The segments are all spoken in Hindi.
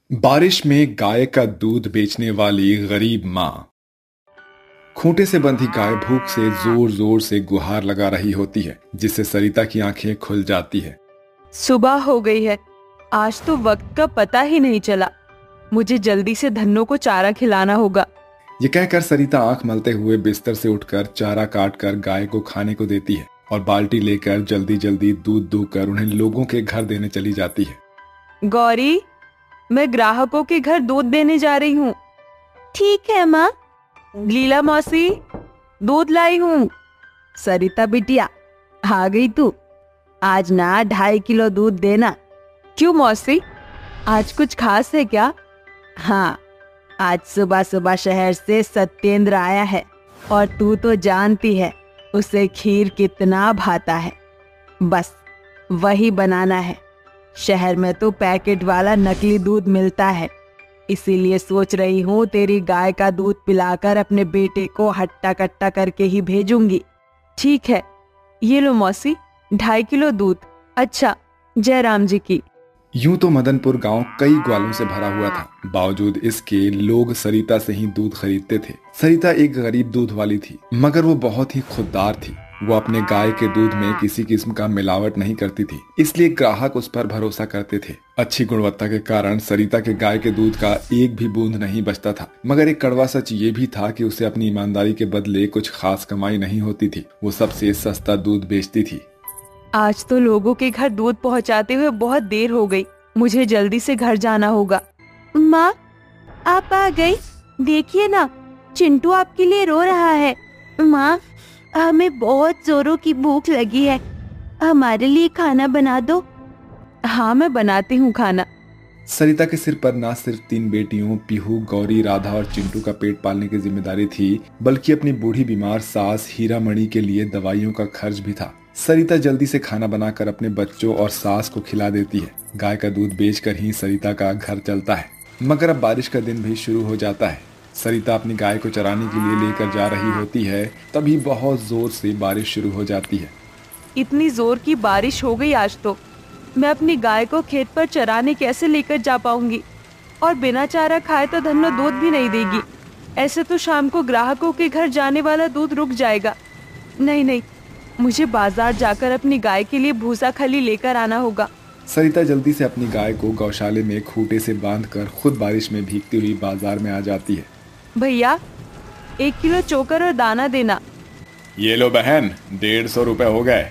बारिश में गाय का दूध बेचने वाली गरीब माँ। खूंटे से बंधी गाय भूख से जोर जोर से गुहार लगा रही होती है, जिससे सरिता की आंखें खुल जाती है। सुबह हो गई है। आज तो वक्त का पता ही नहीं चला। मुझे जल्दी से धन्नो को चारा खिलाना होगा। ये कहकर सरिता आंख मलते हुए बिस्तर से उठकर चारा काट कर गाय को खाने को देती है और बाल्टी लेकर जल्दी जल्दी दूध दूहकर उन्हें लोगों के घर देने चली जाती है। गौरी, मैं ग्राहकों के घर दूध देने जा रही हूँ। ठीक है माँ। लीला मौसी, दूध लाई हूँ। सरिता बिटिया, आ गई तू। आज ना 2.5 किलो दूध देना। क्यों मौसी, आज कुछ खास है क्या? हाँ, आज सुबह सुबह शहर से सत्येंद्र आया है और तू तो जानती है उसे खीर कितना भाता है। बस वही बनाना है। शहर में तो पैकेट वाला नकली दूध मिलता है, इसीलिए सोच रही हूँ तेरी गाय का दूध पिलाकर अपने बेटे को हट्टा कट्टा करके ही भेजूंगी। ठीक है, ये लो मौसी, 2.5 किलो दूध। अच्छा, जय राम जी की। यूं तो मदनपुर गांव कई ग्वालों से भरा हुआ था, बावजूद इसके लोग सरिता से ही दूध खरीदते थे। सरिता एक गरीब दूध वाली थी, मगर वो बहुत ही खुददार थी। वो अपने गाय के दूध में किसी किस्म का मिलावट नहीं करती थी, इसलिए ग्राहक उस पर भरोसा करते थे। अच्छी गुणवत्ता के कारण सरिता के गाय के दूध का एक भी बूंद नहीं बचता था। मगर एक कड़वा सच ये भी था कि उसे अपनी ईमानदारी के बदले कुछ खास कमाई नहीं होती थी। वो सबसे सस्ता दूध बेचती थी। आज तो लोगों के घर दूध पहुंचाते हुए बहुत देर हो गई। मुझे जल्दी से घर जाना होगा। माँ, आप आ गई। देखिए ना, चिंटू आपके लिए रो रहा है। माँ, हमें बहुत जोरों की भूख लगी है, हमारे लिए खाना बना दो। हाँ, मैं बनाती हूँ खाना। सरिता के सिर पर न सिर्फ 3 बेटियों पीहू, गौरी, राधा और चिंटू का पेट पालने की जिम्मेदारी थी, बल्कि अपनी बूढ़ी बीमार सास हीरामणि के लिए दवाइयों का खर्च भी था। सरिता जल्दी से खाना बनाकर अपने बच्चों और सास को खिला देती है। गाय का दूध बेचकर ही सरिता का घर चलता है। मगर अब बारिश का दिन भी शुरू हो जाता है। सरिता अपनी गाय को चराने के लिए लेकर जा रही होती है, तभी बहुत जोर से बारिश शुरू हो जाती है। इतनी जोर की बारिश हो गई आज तो। मैं अपनी गाय को खेत पर चराने कैसे लेकर जा पाऊंगी? और बिना चारा खाए तो धन्नो दूध भी नहीं देगी। ऐसे तो शाम को ग्राहकों के घर जाने वाला दूध रुक जाएगा। नहीं, मुझे बाजार जाकर अपनी गाय के लिए भूसा खली लेकर आना होगा। सरिता जल्दी से अपनी गाय को गौशाले में खूंटे से बांधकर खुद बारिश में भीगती हुई बाजार में आ जाती है। भैया, 1 किलो चोकर और दाना देना। ये लो बहन, 150 रुपए हो गए।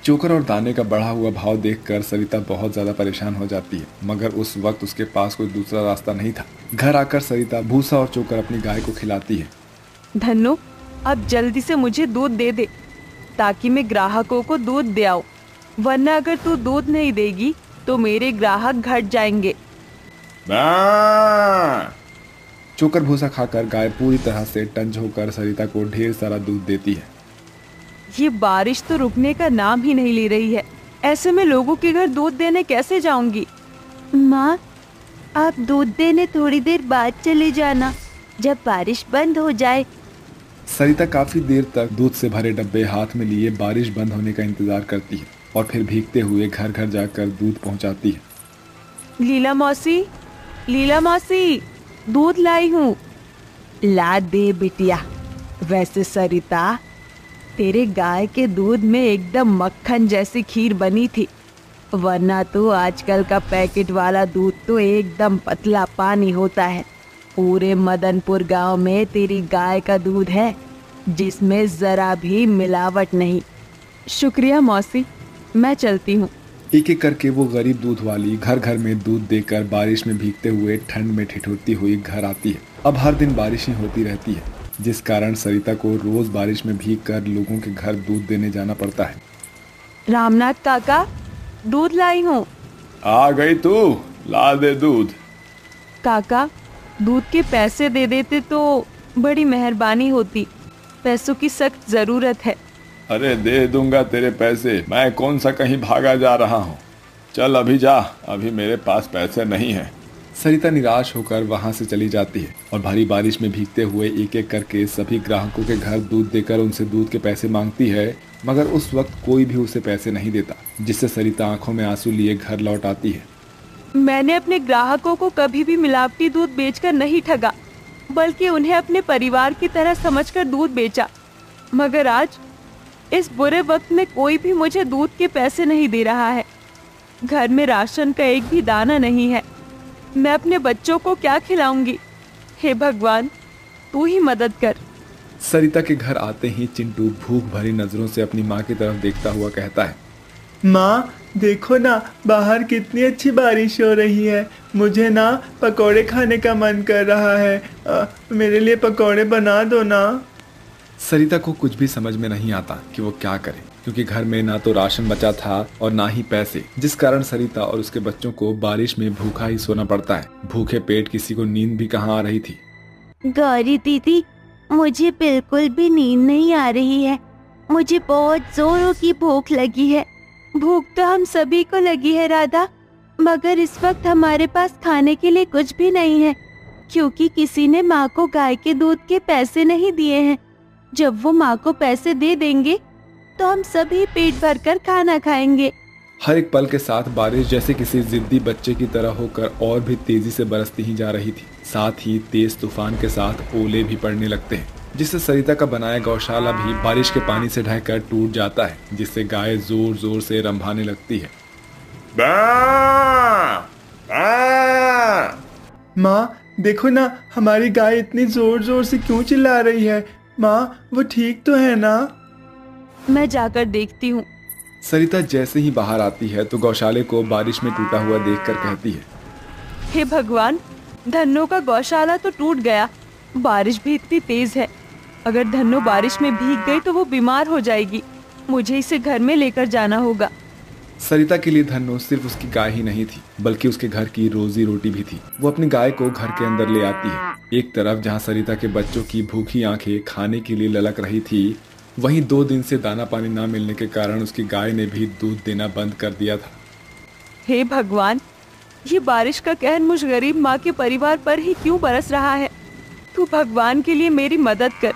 चोकर और दाने का बढ़ा हुआ भाव देखकर सरिता बहुत ज्यादा परेशान हो जाती है, मगर उस वक्त उसके पास कोई दूसरा रास्ता नहीं था। घर आकर सरिता भूसा और चोकर अपनी गाय को खिलाती है। धन्नो, अब जल्दी से मुझे दूध दे दे, ताकि मैं ग्राहकों को दूध दे आऊं। वरना अगर तू दूध नहीं देगी तो मेरे ग्राहक घट जाएंगे। चोकर भूसा खाकर गाय पूरी तरह से टंच होकर सरिता को ढेर सारा दूध देती है। ये बारिश तो रुकने का नाम ही नहीं ले रही है। ऐसे में लोगों के घर दूध देने कैसे जाऊंगी? माँ, आप दूध देने थोड़ी देर बाद चले जाना, जब बारिश बंद हो जाए। सरिता काफी देर तक दूध से भरे डब्बे हाथ में लिए बारिश बंद होने का इंतजार करती है और फिर भीगते हुए घर घर जाकर दूध पहुंचाती है। लीला मौसी, दूध लाई हूँ। ला दे बिटिया। वैसे सरिता, तेरे गाय के दूध में एकदम मक्खन जैसी खीर बनी थी, वरना तो आजकल का पैकेट वाला दूध तो एकदम पतला पानी होता है। पूरे मदनपुर गांव में तेरी गाय का दूध है, जिसमें जरा भी मिलावट नहीं। शुक्रिया मौसी, मैं चलती हूँ। एक एक करके वो गरीब दूध वाली घर घर में दूध देकर बारिश में भीगते हुए ठंड में ठिठुरती हुई घर आती है। अब हर दिन बारिश ही होती रहती है, जिस कारण सरिता को रोज बारिश में भीगकर लोगों के घर दूध देने जाना पड़ता है। रामनाथ काका, दूध लाई हूँ। आ गई तू, ला दे दूध। काका, दूध के पैसे दे देते तो बड़ी मेहरबानी होती। पैसों की सख्त जरूरत है। अरे दे दूंगा तेरे पैसे, मैं कौन सा कहीं भागा जा रहा हूँ। चल अभी जा, अभी मेरे पास पैसे नहीं हैं। सरिता निराश होकर वहां से चली जाती है और भारी बारिश में भीगते हुए एक एक करके सभी ग्राहकों के घर दूध देकर उनसे दूध के पैसे मांगती है, मगर उस वक्त कोई भी उसे पैसे नहीं देता, जिससे सरिता आंखों में आंसू लिए घर लौट आती है। मैंने अपने ग्राहकों को कभी भी मिलावटी दूध बेचकर नहीं ठगा, बल्कि उन्हें अपने परिवार की तरह समझकर दूध बेचा। मगर आज इस बुरे वक्त में कोई भी मुझे दूध के पैसे नहीं दे रहा है। घर में राशन का एक भी दाना नहीं है। मैं अपने बच्चों को क्या खिलाऊंगी? हे भगवान, तू ही मदद कर। सरिता के घर आते ही चिंटू भूख भरी नजरों से अपनी माँ की तरफ देखता हुआ कहता है, माँ देखो ना, बाहर कितनी अच्छी बारिश हो रही है। मुझे ना पकोड़े खाने का मन कर रहा है। मेरे लिए पकोड़े बना दो ना। सरिता को कुछ भी समझ में नहीं आता कि वो क्या करे, क्योंकि घर में ना तो राशन बचा था और ना ही पैसे, जिस कारण सरिता और उसके बच्चों को बारिश में भूखा ही सोना पड़ता है। भूखे पेट किसी को नींद भी कहाँ आ रही थी। गौरी दीदी, मुझे बिल्कुल भी नींद नहीं आ रही है। मुझे बहुत जोरों की भूख लगी है। भूख तो हम सभी को लगी है राधा, मगर इस वक्त हमारे पास खाने के लिए कुछ भी नहीं है, क्योंकि किसी ने माँ को गाय के दूध के पैसे नहीं दिए हैं। जब वो माँ को पैसे दे देंगे तो हम सभी पेट भरकर खाना खाएंगे। हर एक पल के साथ बारिश जैसे किसी जिद्दी बच्चे की तरह होकर और भी तेजी से बरसती ही जा रही थी। साथ ही तेज तूफान के साथ ओले भी पड़ने लगते हैं, जिससे सरिता का बनाया गौशाला भी बारिश के पानी से ढहकर टूट जाता है, जिससे गाय जोर जोर से रंभाने लगती है। माँ देखो ना, हमारी गाय इतनी जोर जोर से क्यों चिल्ला रही है। माँ वो ठीक तो है ना? मैं जाकर देखती हूँ। सरिता जैसे ही बाहर आती है तो गौशाले को बारिश में टूटा हुआ देखकर कहती है, हे भगवान, धन्नो का गौशाला तो टूट गया। बारिश भी इतनी तेज है। अगर धन्नो बारिश में भीग गई तो वो बीमार हो जाएगी। मुझे इसे घर में लेकर जाना होगा। सरिता के लिए धन्नो सिर्फ उसकी गाय ही नहीं थी, बल्कि उसके घर की रोजी रोटी भी थी। वो अपनी गाय को घर के अंदर ले आती है। एक तरफ जहाँ सरिता के बच्चों की भूखी आंखें खाने के लिए ललक रही थी, वहीं 2 दिन से दाना पानी ना मिलने के कारण उसकी गाय ने भी दूध देना बंद कर दिया था। हे भगवान, ये बारिश का कहर मुझ गरीब माँ के परिवार पर ही क्यों बरस रहा है? तू भगवान के लिए मेरी मदद कर,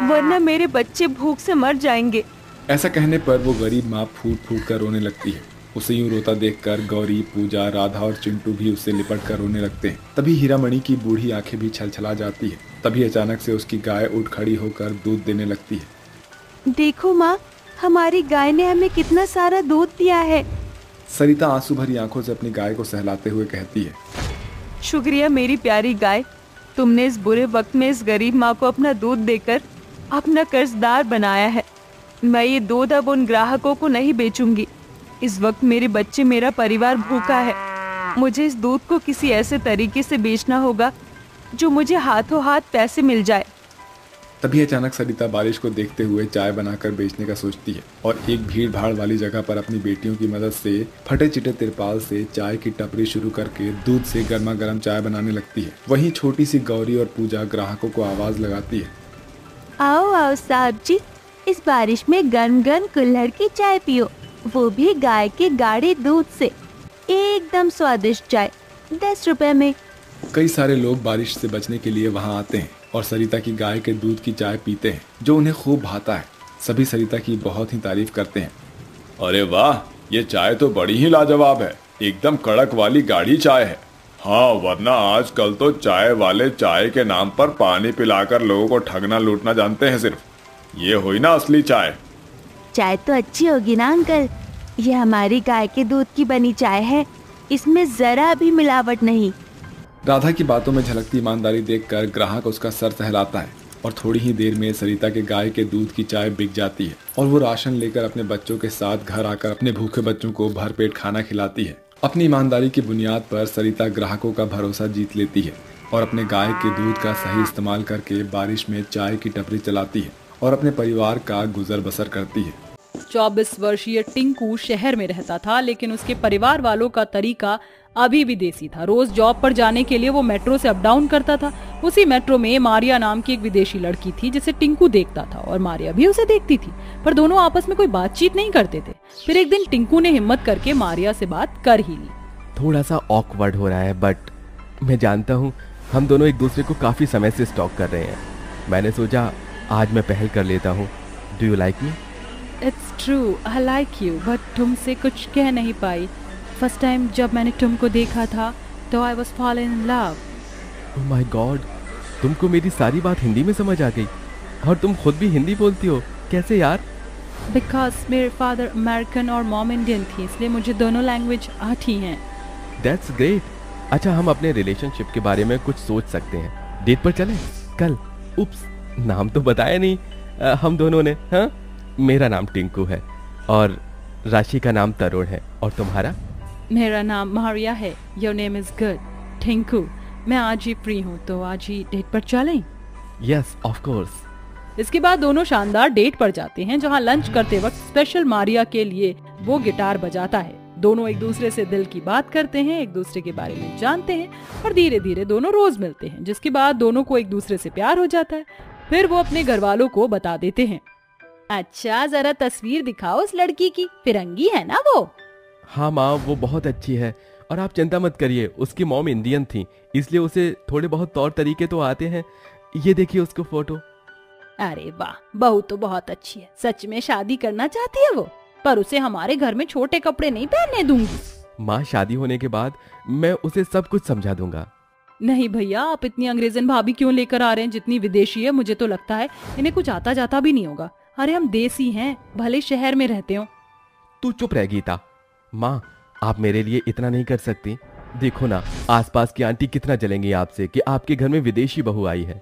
वरना मेरे बच्चे भूख से मर जाएंगे। ऐसा कहने पर वो गरीब माँ फूट फूट कर रोने लगती है। उसे यूं रोता देखकर गौरी, पूजा, राधा और चिंटू भी उससे लिपट कर रोने लगते हैं। तभी हीरामणि की बूढ़ी आंखें भी छलछला जाती है। तभी अचानक से उसकी गाय उठ खड़ी होकर दूध देने लगती है। देखो माँ, हमारी गाय ने हमें कितना सारा दूध दिया है। सरिता आंसू भरी आंखों से अपनी गाय को सहलाते हुए कहती है, शुक्रिया मेरी प्यारी गाय, तुमने इस बुरे वक्त में इस गरीब माँ को अपना दूध देकर अपना कर्जदार बनाया है। मैं ये दूध अब उन ग्राहकों को नहीं बेचूंगी। इस वक्त मेरे बच्चे, मेरा परिवार भूखा है। मुझे इस दूध को किसी ऐसे तरीके से बेचना होगा जो मुझे हाथों हाथ पैसे मिल जाए। तभी अचानक सरिता बारिश को देखते हुए चाय बनाकर बेचने का सोचती है और एक भीड़ भाड़ वाली जगह पर अपनी बेटियों की मदद से फटे चिटे तिरपाल से चाय की टपरी शुरू करके दूध से गर्मा गर्म चाय बनाने लगती है। वहीं छोटी सी गौरी और पूजा ग्राहकों को आवाज लगाती है, आओ आओ साहब जी, इस बारिश में गर्म गर्म कुल्हड़ की चाय पियो, वो भी गाय के गाढ़े दूध से। एकदम स्वादिष्ट चाय, 10 रुपए में। कई सारे लोग बारिश से बचने के लिए वहां आते हैं और सरिता की गाय के दूध की चाय पीते हैं, जो उन्हें खूब भाता है। सभी सरिता की बहुत ही तारीफ करते हैं। अरे वाह, ये चाय तो बड़ी ही लाजवाब है, एकदम कड़क वाली गाढ़ी चाय है। हाँ, वरना आजकल तो चाय वाले चाय के नाम पर पानी पिलाकर लोगों को ठगना लूटना जानते हैं सिर्फ। ये हुई ना असली चाय। चाय तो अच्छी होगी ना अंकल, ये हमारी गाय के दूध की बनी चाय है, इसमें जरा भी मिलावट नहीं। राधा की बातों में झलकती ईमानदारी देखकर ग्राहक उसका सर सहलाता है और थोड़ी ही देर में सरिता के गाय के दूध की चाय बिक जाती है और वो राशन लेकर अपने बच्चों के साथ घर आकर अपने भूखे बच्चों को भरपेट खाना खिलाती है। अपनी ईमानदारी की बुनियाद पर सरिता ग्राहकों का भरोसा जीत लेती है और अपने गाय के दूध का सही इस्तेमाल करके बारिश में चाय की टपरी चलाती है और अपने परिवार का गुजर बसर करती है। 24 वर्षीय टिंकू शहर में रहता था, लेकिन उसके परिवार वालों का तरीका अभी भी देसी था। रोज जॉब पर जाने के लिए वो मेट्रो से अप डाउन करता था। उसी मेट्रो में मारिया नाम की एक विदेशी लड़की थी जिसे टिंकू देखता था और मारिया भी उसे देखती थी, पर दोनों आपस में कोई बातचीत नहीं करते थे। फिर एक दिन टिंकू ने हिम्मत करके मारिया से बात कर ही ली। थोड़ा सा ऑकवर्ड हो रहा है, बट मैं जानता हूँ हम दोनों एक दूसरे को काफी समय से स्टॉक कर रहे हैं। मैंने सोचा आज मैं पहल कर लेता हूँ। Do you like me? It's true, I like you, but तुमसे कुछ कह नहीं पाई। फर्स्ट टाइम जब मैंने तुमको देखा था तो I was fallen in love. Oh my God, तुमको मेरी सारी बात हिंदी में समझ आ गई और तुम खुद भी हिंदी बोलती हो, कैसे यार? बिकॉज मेरे फादर अमेरिकन और मॉम इंडियन थी, इसलिए मुझे दोनों लैंग्वेज आती हैं। That's great. अच्छा, हम अपने रिलेशनशिप के बारे में कुछ सोच सकते हैं। डेट पर चलें कल? उप्स, नाम तो बताया नहीं हम दोनों ने। हाँ, मेरा नाम टिंकू है और राशि का नाम तरुण है। और तुम्हारा? मेरा नाम मारिया है। Your name is good Tinku. मैं आज ही फ्री हूँ, तो आज ही डेट पर चलें? Yes of course. इसके बाद दोनों शानदार डेट पर जाते हैं, जहाँ लंच करते वक्त स्पेशल मारिया के लिए वो गिटार बजाता है। दोनों एक दूसरे से दिल की बात करते हैं, एक दूसरे के बारे में जानते हैं और धीरे धीरे दोनों रोज मिलते हैं, जिसके बाद दोनों को एक दूसरे से प्यार हो जाता है। फिर वो अपने घर वालों को बता देते हैं। अच्छा, जरा तस्वीर दिखाओ उस लड़की की, फिरंगी है ना वो? हाँ माँ, वो बहुत अच्छी है और आप चिंता मत करिए, उसकी मॉम इंडियन थी, इसलिए उसे थोड़े बहुत तौर तरीके तो आते हैं। ये देखिए उसको फोटो। अरे वाह, बहू तो बहुत अच्छी है। सच में शादी करना चाहती है वो, पर उसे हमारे घर में छोटे कपड़े नहीं पहनने दूंगी। माँ, शादी होने के बाद मैं उसे सब कुछ समझा दूंगा। नहीं भैया, आप इतनी अंग्रेजन भाभी क्यों लेकर आ रहे हैं जितनी विदेशी है? मुझे तो लगता है इन्हें कुछ आता जाता भी नहीं होगा। अरे हम देसी हैं, भले शहर में रहते हो। तू चुप रह गीता। माँ, आप मेरे लिए इतना नहीं कर सकती? देखो ना, आसपास की आंटी कितना जलेंगी आपसे कि आपके घर में विदेशी बहू आई है।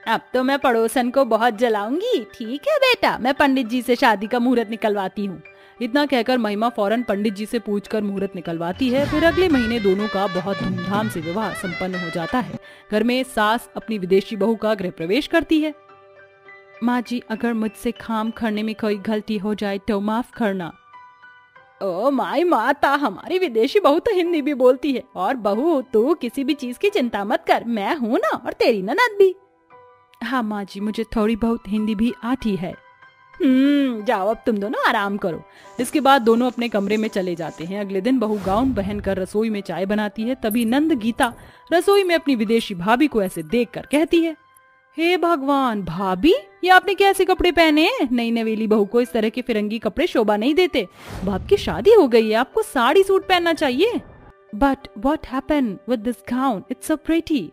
अब तो मैं पड़ोसन को बहुत जलाऊंगी। ठीक है बेटा, मैं पंडित जी से शादी का मुहूर्त निकलवाती हूँ। इतना कहकर महिमा फौरन पंडित जी से पूछकर मुहूर्त निकलवाती है। फिर अगले महीने दोनों का बहुत धूमधाम से विवाह संपन्न हो जाता है। घर में सास अपनी विदेशी बहू का गृह प्रवेश करती है। माँ जी, अगर मुझसे काम करने में कोई गलती हो जाए तो माफ करना। ओ माई माता, हमारी विदेशी बहू तो हिंदी भी बोलती है। और बहू, तू किसी भी चीज की चिंता मत कर, मैं हूँ ना, और तेरी ननद भी। हाँ माँ जी, मुझे थोड़ी बहुत हिंदी भी आती है। जाओ, अब तुम दोनों आराम करो। इसके बाद दोनों अपने कमरे में चले जाते हैं। अगले दिन बहू गाउन पहनकर रसोई में चाय बनाती है। तभी नंद गीता रसोई में अपनी विदेशी भाभी को ऐसे देखकर कहती है, हे भगवान भाभी, ये आपने कैसे कपड़े पहने हैं? नई नवेली बहू को इस तरह के फिरंगी कपड़े शोभा नहीं देते। बाप की शादी हो गई है, आपको साड़ी सूट पहनना चाहिए। But what happened with this gown? It's so pretty.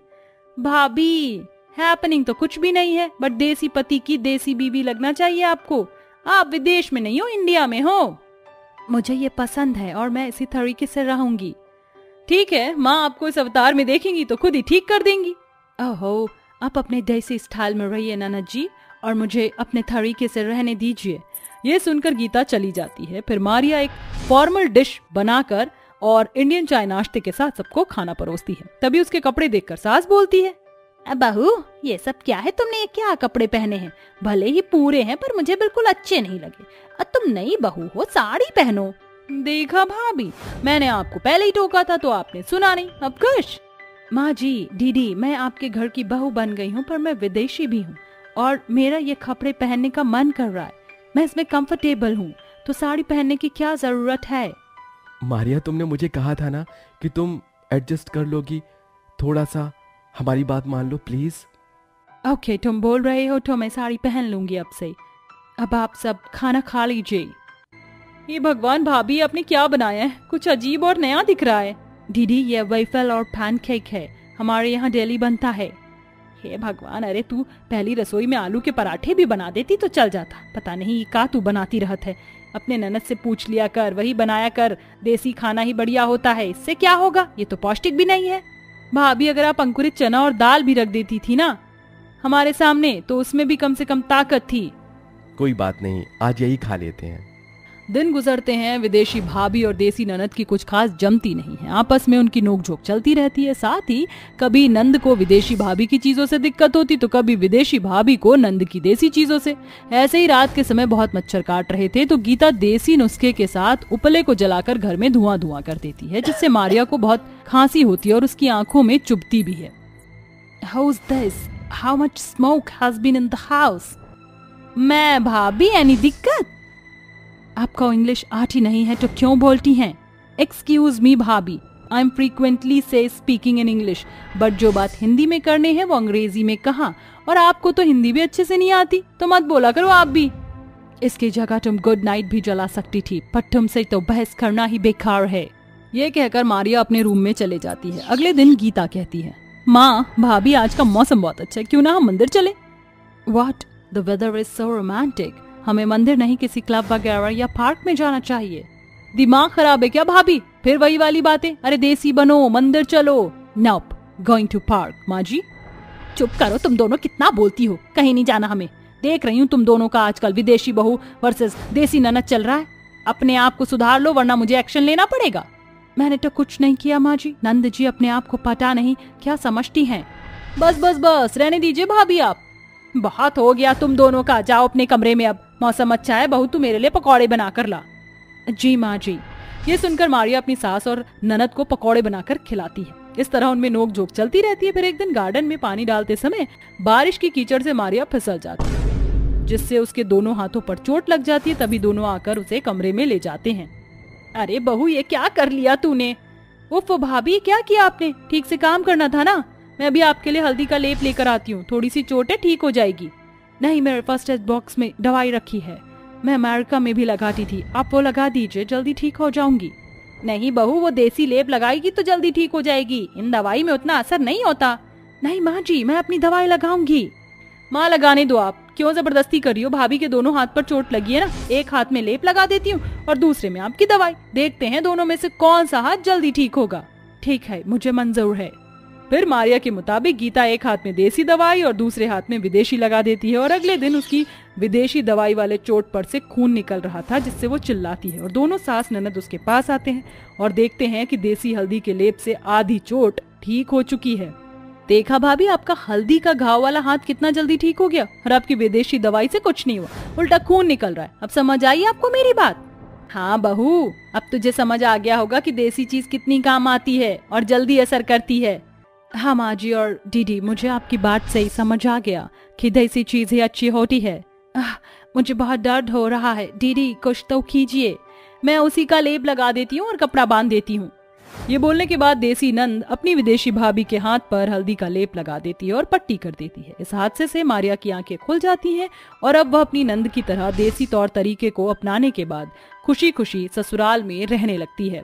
भाभी, हैपनिंग तो कुछ भी नहीं है, बट देसी पति की देसी बीवी लगना चाहिए आपको। आप विदेश में नहीं हो, इंडिया में हो। मुझे ये पसंद है और मैं इसी तरीके से रहूंगी। ठीक है, माँ आपको इस अवतार में देखेंगी तो खुद ही ठीक कर देंगी। ओहो, आप अपने देसी स्टाइल में रहिए ननद जी, और मुझे अपने तरीके से रहने दीजिए। ये सुनकर गीता चली जाती है। फिर मारिया एक फॉर्मल डिश बनाकर और इंडियन चाय नाश्ते के साथ सबको खाना परोसती है। तभी उसके कपड़े देखकर सास बोलती है, बहू, ये सब क्या है? तुमने ये क्या कपड़े पहने हैं? भले ही पूरे हैं, पर मुझे बिल्कुल अच्छे नहीं लगे। और तुम नई बहू हो, साड़ी पहनो। देखा भाभी, मैंने आपको पहले ही टोका था तो आपने सुना नहीं। अब खुश? माँ जी, दीदी, मैं आपके घर की बहू बन गई हूँ, पर मैं विदेशी भी हूँ और मेरा ये कपड़े पहनने का मन कर रहा है। मैं इसमें कंफर्टेबल हूँ, तो साड़ी पहनने की क्या जरूरत है? मारिया, तुमने मुझे कहा था ना कि तुम एडजस्ट कर लोगी। थोड़ा सा हमारी बात मान लो प्लीज। ओके, तुम बोल रहे हो तो मैं साड़ी पहन लूंगी अब से। अब आप सब खाना खा लीजिए। ये भगवान भाभी, आपने क्या बनाया है? कुछ अजीब और नया दिख रहा है। दीदी, ये वेफल और पैनकेक है, हमारे यहाँ डेली बनता है। हे भगवान, अरे तू पहली रसोई में आलू के पराठे भी बना देती तो चल जाता। पता नहीं का तू बनाती रहत है। अपने ननद से पूछ लिया कर, वही बनाया कर। देसी खाना ही बढ़िया होता है, इससे क्या होगा? ये तो पौष्टिक भी नहीं है। भाभी, अगर आप अंकुरित चना और दाल भी रख देती थी ना हमारे सामने, तो उसमें भी कम से कम ताकत थी। कोई बात नहीं, आज यही खा लेते हैं। दिन गुजरते हैं। विदेशी भाभी और देसी ननद की कुछ खास जमती नहीं है। आपस में उनकी नोकझोंक चलती रहती है। साथ ही कभी नंद को विदेशी भाभी की चीजों से दिक्कत होती, तो कभी विदेशी भाभी को नंद की देसी चीजों से। ऐसे ही रात के समय बहुत मच्छर काट रहे थे, तो गीता देसी नुस्खे के साथ उपले को जलाकर घर में धुआं धुआं कर देती है, जिससे मारिया को बहुत खांसी होती है और उसकी आंखों में चुभती भी है। How is this? How much smoke has been in the house? मैं भाभी, यानी दिक्कत? आपको इंग्लिश आती नहीं है तो क्यों बोलती हैं? एक्सक्यूज मी भाभी, आई एम फ्रीक्वेंटली से स्पीकिंग इन इंग्लिश, बट जो बात हिंदी में करने हैं वो अंग्रेजी में कहा। और आपको तो हिंदी भी अच्छे से नहीं आती, तो मत बोला करो आप भी। इसकी जगह तुम गुड नाइट भी जला सकती थी, पर तुमसे तो बहस करना ही बेकार है। ये कहकर मारिया अपने रूम में चले जाती है। अगले दिन गीता कहती है, माँ भाभी आज का मौसम बहुत अच्छा है, क्यों ना हम मंदिर चले? What? The weather is so romantic. हमें मंदिर नहीं किसी क्लब वगैरह या पार्क में जाना चाहिए। दिमाग खराब है क्या भाभी? फिर वही वाली बातें। अरे देसी बनो, मंदिर चलो। Nope, going to park. माँ जी चुप करो, तुम दोनों कितना बोलती हो। कहीं नहीं जाना हमें। देख रही हूँ तुम दोनों का आजकल विदेशी बहू वर्सेस देसी ननद चल रहा है। अपने आप को सुधार लो वरना मुझे एक्शन लेना पड़ेगा। मैंने तो कुछ नहीं किया माँ जी। नंद जी अपने आप को पता नहीं क्या समझती हैं। बस बस बस रहने दीजिए भाभी, आप बहुत हो गया तुम दोनों का। जाओ अपने कमरे में, अब मौसम अच्छा है, बहू तू मेरे लिए पकौड़े बना कर ला। जी माँ जी। ये सुनकर मारिया अपनी सास और ननद को पकौड़े बनाकर खिलाती है। इस तरह उनमें नोक झोंक चलती रहती है। फिर एक दिन गार्डन में पानी डालते समय बारिश की कीचड़ से मारिया फिसल जाती है, जिससे उसके दोनों हाथों पर चोट लग जाती है। तभी दोनों आकर उसे कमरे में ले जाते हैं। अरे बहू ये क्या कर लिया तूने? उफ भाभी क्या किया आपने? ठीक से काम करना था ना। मैं अभी आपके लिए हल्दी का लेप लेकर आती हूँ, थोड़ी सी चोट है, ठीक हो जाएगी। नहीं, मेरे फर्स्ट एड बॉक्स में दवाई रखी है, मैं अमेरिका में भी लगाती थी, आप वो लगा दीजिए, जल्दी ठीक हो जाऊंगी। नहीं बहू, वो देसी लेप लगाएगी तो जल्दी ठीक हो जाएगी, इन दवाई में उतना असर नहीं होता। नहीं माँ जी, मैं अपनी दवाई लगाऊंगी। माँ लगाने दो, आप क्यों जबरदस्ती कर रही हो? भाभी के दोनों हाथ पर चोट लगी है ना, एक हाथ में लेप लगा देती हूँ और दूसरे में आपकी दवाई। देखते हैं दोनों में से कौन सा हाथ जल्दी ठीक होगा। ठीक है, मुझे मंजूर है। फिर मारिया के मुताबिक गीता एक हाथ में देसी दवाई और दूसरे हाथ में विदेशी लगा देती है और अगले दिन उसकी विदेशी दवाई वाले चोट पर से खून निकल रहा था, जिससे वो चिल्लाती है और दोनों सास ननद उसके पास आते हैं और देखते हैं कि देसी हल्दी के लेप से आधी चोट ठीक हो चुकी है। देखा भाभी, आपका हल्दी का घाव वाला हाथ कितना जल्दी ठीक हो गया और आपकी विदेशी दवाई से कुछ नहीं हुआ, उल्टा खून निकल रहा है। अब समझ आई आपको मेरी बात? हाँ बहू, अब तुझे समझ आ गया होगा कि देसी चीज कितनी काम आती है और जल्दी असर करती है। हाँ माँ जी और दीदी, मुझे आपकी बात से ही समझ आ गया कि देसी चीजें अच्छी होती है। मुझे बहुत दर्द हो रहा है दीदी, कुछ तो कीजिए। मैं उसी का लेप लगा देती हूँ और कपड़ा बांध देती हूँ। ये बोलने के बाद देसी नंद अपनी विदेशी भाभी के हाथ पर हल्दी का लेप लगा देती है और पट्टी कर देती है। इस हादसे से मारिया की आंखें खुल जाती हैं और अब वह अपनी नंद की तरह देसी तौर तरीके को अपनाने के बाद खुशी खुशी ससुराल में रहने लगती है।